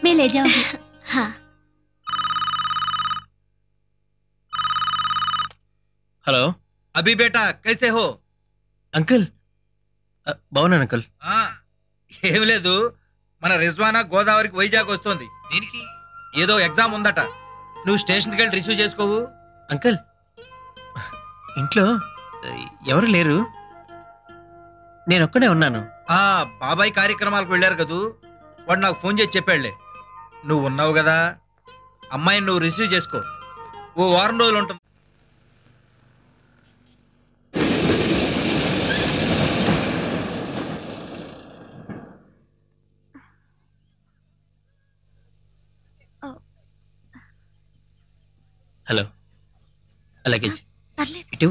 मैं ले जाऊंगी। हाँ। हेलो अभी बेटा कैसे हो अंकल బాగున్నాను అంకల్ ఏం లేదు మన రిజ్వానా గోదావరికి వైజాగ్ వస్తుంది దీనికి ఏదో ఎగ్జామ్ ఉందట నువ్వు స్టేషన్కి వెళ్ళి రిసీవ్ చేసుకోవు అంకల్ ఇంట్లో ఎవరు లేరు నేను ఒక్కడే ఉన్నాను బాబాయ్ కార్యక్రమాలకు వెళ్ళారు కదూ వాడు నాకు ఫోన్ చేసి చెప్పాడులే నువ్వు ఉన్నావు కదా అమ్మాయిని నువ్వు రిసీవ్ చేసుకో ఓ వారం రోజులు ఉంటుంది హలో అలాగే పర్లేదు. ఇటు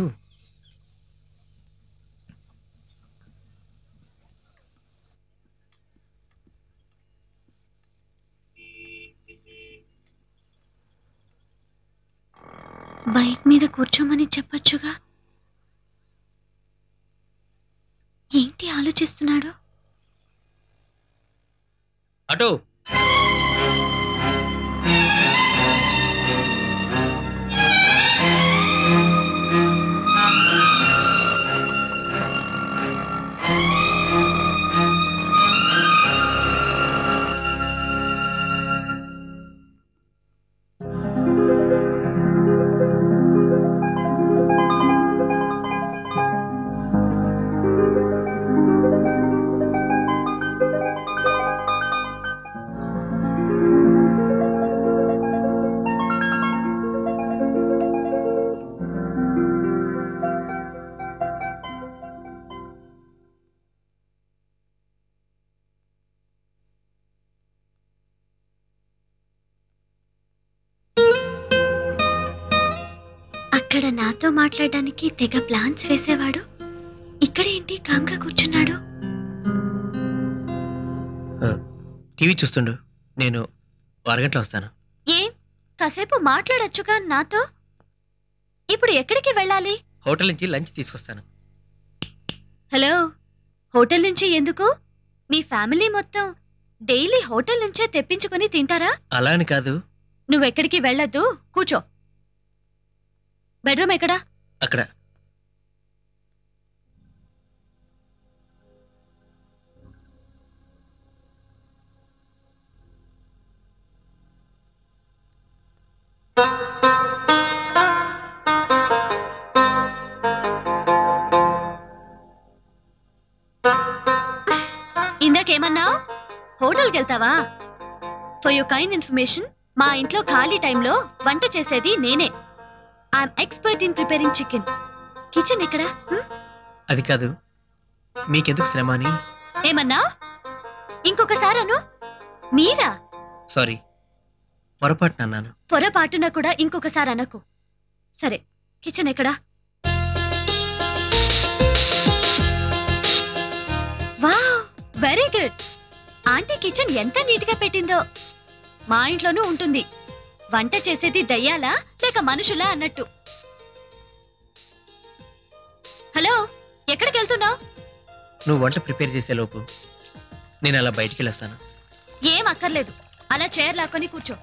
బైక్ మీద కూర్చోమని చెప్పొచ్చుగా. ఏంటి ఆలోచిస్తున్నాడు? అటు అక్కడ నాతో మాట్లాడడానికి తెగ ప్లాన్స్ వేసేవాడు, ఇక్కడేంటి కాంగా కూర్చున్నాడు? టీవీ చూస్తుండు, నేను అరగంటలో వస్తాను. ఏం కాసేపు మాట్లాడొచ్చుగా నాతో. ఇప్పుడు ఎక్కడికి వెళ్ళాలి? హోటల్ నుంచి లంచ్ తీసుకొస్తాను. హలో, హోటల్ నుంచి ఎందుకు? మీ ఫ్యామిలీ మొత్తం డైలీ హోటల్ నుంచే తెప్పించుకొని తింటారా? అలా అని కాదు. నువ్వెక్కడికి వెళ్ళొద్దు, కూర్చో. బెడ్రూమ్ ఎక్కడా? అక్కడ. ఇందాకేమన్నావు? హోటల్కి వెళ్తావా? ఫర్ యువర్ కైండ్ ఇన్ఫర్మేషన్, మా ఇంట్లో ఖాళీ టైంలో వంట చేసేది నేనే. I'm expert in preparing chicken. Kitchen ఎక్కడా? అది కాదు, మీకెందుకు శ్రమ అని. ఏమన్నా? ఇంకొకసారి అను. మీరా? సారీ, పొరపాటున అన్నాను. పొరపాటున కూడా ఇంకొకసారి అనకు. సరే, కిచెన్ ఎక్కడా? Wow, very good. Aunty kitchen ఎంత నీట్ గా పెట్టిందో. మా ఇంట్లోనూ ఉంటుంది. వంట చేసేది దయ్యాలా లేక మనుషులా అన్నట్టు. హలో, ఎక్కడికి వెళ్తున్నావు? నువ్వు వంట ప్రిపేర్ చేసే లోపు నేను అలా బయటికి వెళ్ళొస్తాను. ఏం అక్కర్లేదు, అలా చైర్ లాక్కొని కూర్చో.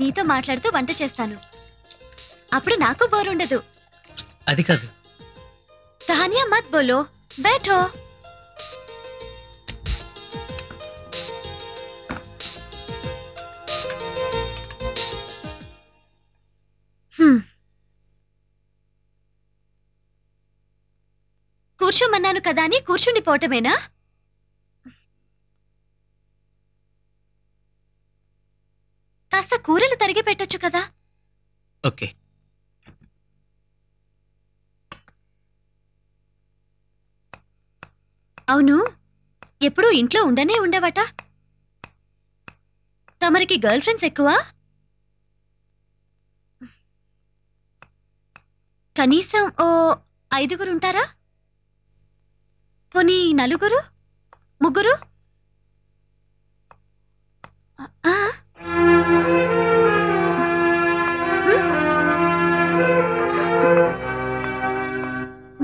నీతో మాట్లాడుతూ వంట చేస్తాను. అప్పుడు నాకు బోర్ ఉండదు. అది కాదు. కహానియా మత్ బోలో, బైఠో. కూర్చోమన్నాను కదా అని కూర్చుండిపోవటమేనా? కాస్త కూరలు తరిగి పెట్టొచ్చు కదా. ఓకే. అవును, ఎప్పుడూ ఇంట్లో ఉండనే ఉండవట. తమరికి గర్ల్ ఫ్రెండ్స్ ఎక్కువ? కనీసం ఓ 5 ఉంటారా? పోనీ 4, 3?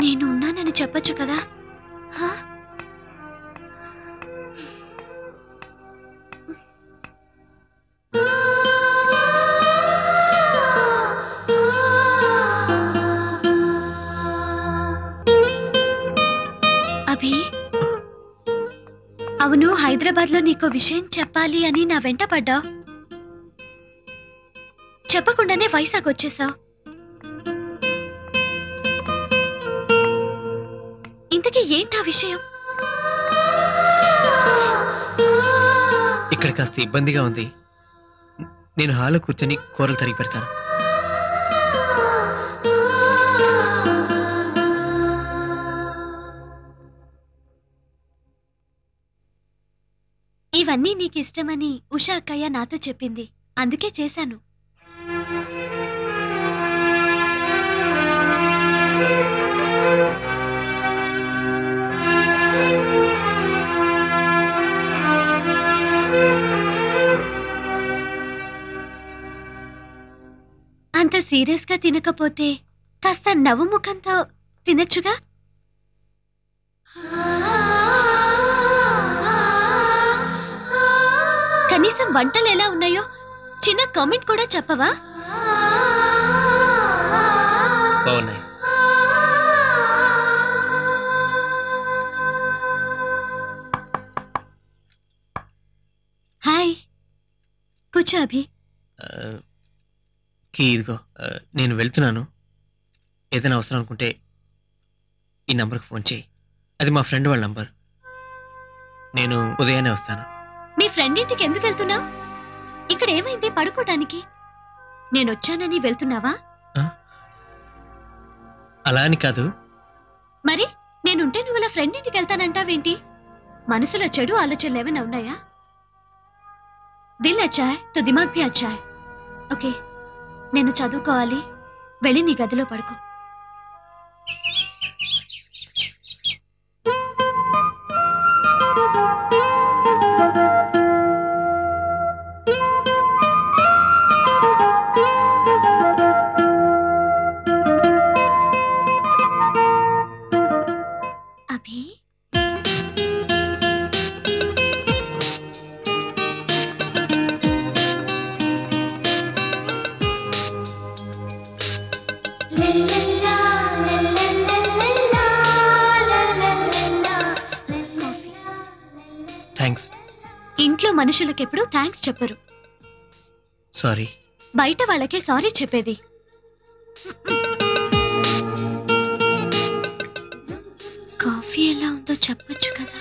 నేను ఉన్నానని చెప్పొచ్చు కదా. అభి, అవును, హైదరాబాద్ లో నీకో విషయం చెప్పాలి అని నా వెంట పడ్డావు. చెప్పకుండానే వైజాగ్ వచ్చేసావు. ఇంతకీ ఏంటా విషయం? ఇక్కడ కాస్త ఇబ్బందిగా ఉంది. నేను హాల్లో కూర్చొని కూరలు తరిగి పెడతాను. ఇవన్నీ నీకు ఇష్టమని ఉషా అక్కయ్య నాతో చెప్పింది, అందుకే చేశాను. అంత సీరియస్ గా తినకపోతే కాస్త నవ్వు ముఖంతో తినచ్చుగా. కనీసం వంటలు ఎలా ఉన్నాయో చిన్న కామెంట్ కూడా చెప్పవా? బాగున్నాయి. హాయ్, కూర్చో అభి. ఇదిగో, నేను వెళ్తున్నాను. ఏదైనా అవసరం అనుకుంటే ఈ నంబర్కి ఫోన్ చేయి. అది మా ఫ్రెండ్ వాళ్ళ నంబర్. నేను ఉదయాన్నే వస్తాను. మీ ఫ్రెండ్ ఇంటికి ఎందుకు వెళ్తున్నావు? ఇక్కడ ఏమైంది? పడుకోటానికి. నేనొచ్చానని వెళ్తున్నావా? అలా అని కాదు. మరి నేనుంటే నువ్వు అలా ఫ్రెండ్ ఇంటికి వెళ్తానంటావేంటి? మనసులో చెడు ఆలోచనలు ఏమైనా ఉన్నాయా? దిల్ అచ్చా హై తో దిమాగ్ భీ అచ్చా హై. ఓకే, నేను చదువుకోవాలి. వెళ్ళి నీ గదిలో పడుకో. అభి, థ్యాంక్స్. ఇంట్లో మనుషులకెప్పుడు థ్యాంక్స్ చెప్పరు. సారీ. బయట వాళ్ళకే సారీ చెప్పేది. కాఫీ ఎలా ఉందో చెప్పొచ్చు కదా.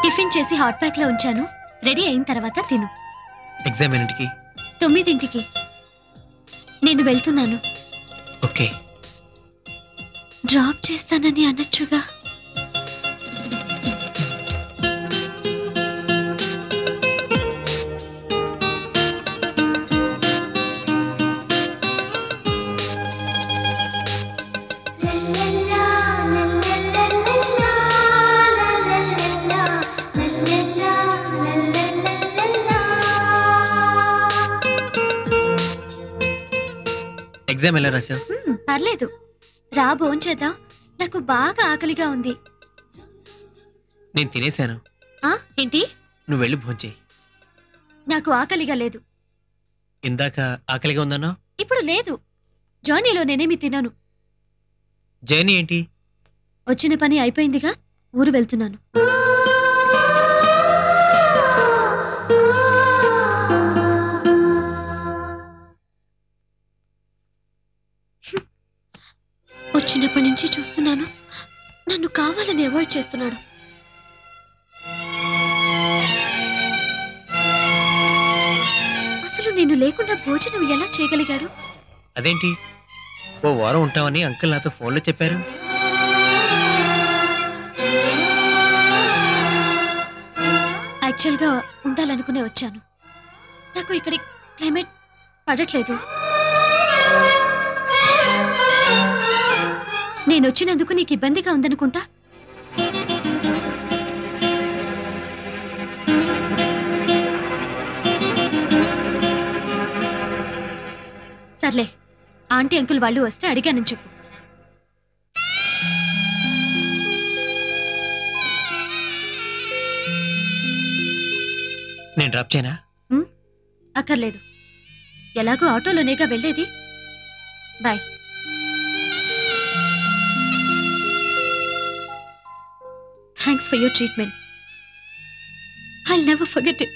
టిఫిన్ చేసి హాట్ ప్యాక్ లో ఉంచాను. రెడీ అయిన తర్వాత తిను. ఎగ్జామ్ ఎన్నింటికి? 9ంటికి. నేను వెళ్తున్నాను. ఓకే. డ్రాప్ చేస్తానని అనొచ్చుగా. ఎగ్జామ్ ఎలా రాశావు? పర్లేదు, రా భోంచేద్దాం. నాకు బాగా ఆకలిగా ఉంది. నేను తినేశాను. ఏంటి? నువ్వు వెళ్ళి భోంచేయి. నాకు ఆకలిగా లేదు. ఇందాక ఆకలిగా ఉందన్నా? ఇప్పుడు లేదు. జర్నీలో నేనేమి తినను. జర్నీ ఏంటి? వచ్చిన పని అయిపోయిందిగా, ఊరు వెళ్తున్నాను. వచ్చినప్పటి నుంచి చూస్తున్నాను, నన్ను కావాలని అవాయిడ్ చేస్తున్నాడు. అసలు నేను లేకుండా భోజనం ఎలా చేయగలిగాడు? అదేంటి, ఓ వారం ఉంటామని అంకుల్ నాతో ఫోన్లో చెప్పారు. యాక్చువల్గా ఉండాలనుకునే వచ్చాను. నాకు ఇక్కడి క్లైమేట్ పడట్లేదు. నేను వచ్చినందుకు నీకు ఇబ్బందిగా ఉందనుకుంటా. సర్లే, ఆంటీ అంకుల్ వాళ్ళు వస్తే అడిగానని చెప్పు. నేను డ్రాప్ చేయనా? అక్కర్లేదు, ఎలాగో ఆటోలోనేగా వెళ్ళేది. Bye. Thanks for your treatment. I'll never forget it.